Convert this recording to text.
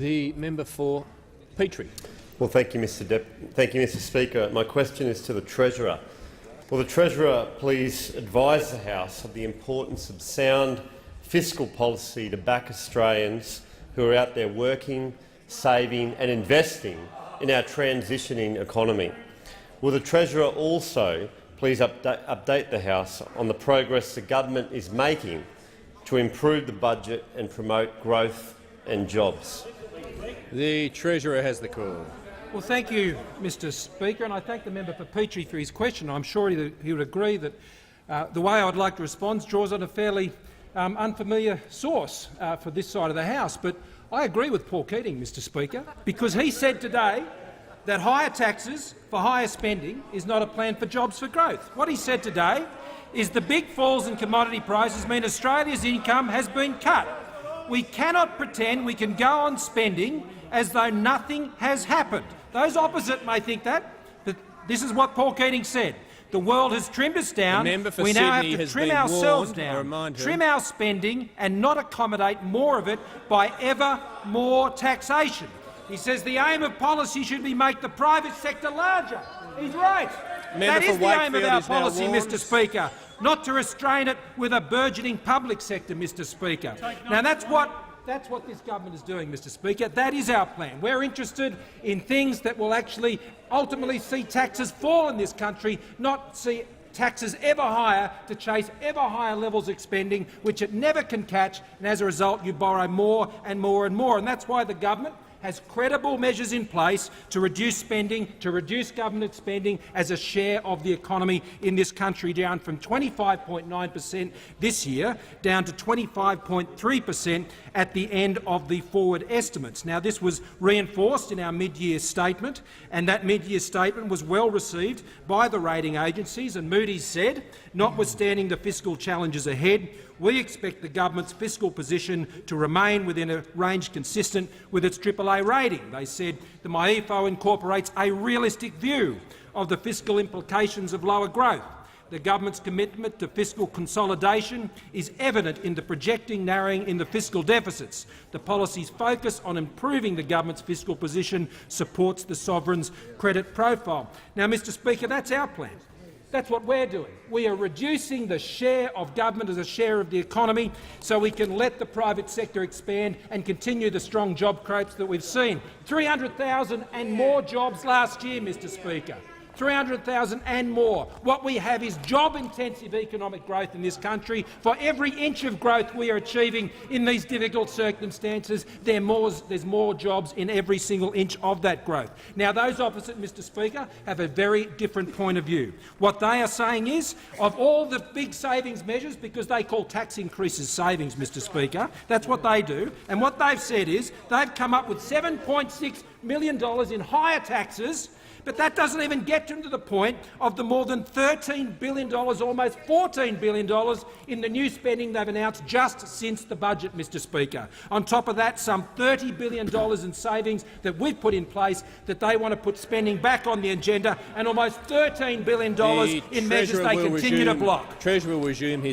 The member for Petrie. Well, thank you, Mr. Speaker. My question is to the Treasurer. Will the Treasurer please advise the House of the importance of sound fiscal policy to back Australians who are out there working, saving and investing in our transitioning economy? Will the Treasurer also please update the House on the progress the government is making to improve the budget and promote growth and jobs? The Treasurer has the call. Well, thank you, Mr. Speaker, and I thank the member for Petrie for his question. I'm sure he would agree that the way I'd like to respond draws on a fairly unfamiliar source for this side of the House. But I agree with Paul Keating, Mr. Speaker, because he said today that higher taxes for higher spending is not a plan for jobs for growth. What he said today is the big falls in commodity prices mean Australia's income has been cut. We cannot pretend we can go on spending as though nothing has happened. Those opposite may think that, but this is what Paul Keating said. The world has trimmed us down. We now have to trim ourselves down, trim our spending and not accommodate more of it by ever more taxation. He says the aim of policy should be make the private sector larger. He's right. That is the aim of our policy, Mr. Speaker, not to restrain it with a burgeoning public sector, Mr. Speaker. Now that's what this government is doing, Mr. Speaker. That is our plan. We're interested in things that will actually ultimately see taxes fall in this country, not see taxes ever higher to chase ever higher levels of spending, which it never can catch, and as a result you borrow more and more and more. And that's why the government has credible measures in place to reduce spending, to reduce government spending as a share of the economy in this country, down from 25.9% this year down to 25.3% at the end of the forward estimates. Now, this was reinforced in our mid-year statement, and that mid-year statement was well received by the rating agencies. And Moody's said, notwithstanding the fiscal challenges ahead, we expect the government's fiscal position to remain within a range consistent with its AAA rating. They said the MyEFO incorporates a realistic view of the fiscal implications of lower growth. The government's commitment to fiscal consolidation is evident in the projecting narrowing in the fiscal deficits. The policy's focus on improving the government's fiscal position supports the sovereign's credit profile. Now, Mr. Speaker, that's our plan. That's what we're doing. We are reducing the share of government as a share of the economy so we can let the private sector expand and continue the strong job growth that we've seen. 300,000 and more jobs last year, Mr. Speaker. 300,000 and more. What we have is job-intensive economic growth in this country. For every inch of growth we are achieving in these difficult circumstances, there's more jobs in every single inch of that growth. Now, those opposite, Mr. Speaker, have a very different point of view. What they are saying is, of all the big savings measures, because they call tax increases savings, Mr. Speaker, that's what they do, and what they've said is they've come up with $7.6 million in higher taxes. But that doesn't even get them to the point of the more than $13 billion, almost $14 billion in the new spending they've announced just since the budget, Mr. Speaker. On top of that, some $30 billion in savings that we've put in place that they want to put spending back on the agenda, and almost $13 billion in measures they continue to block. Treasurer will resume his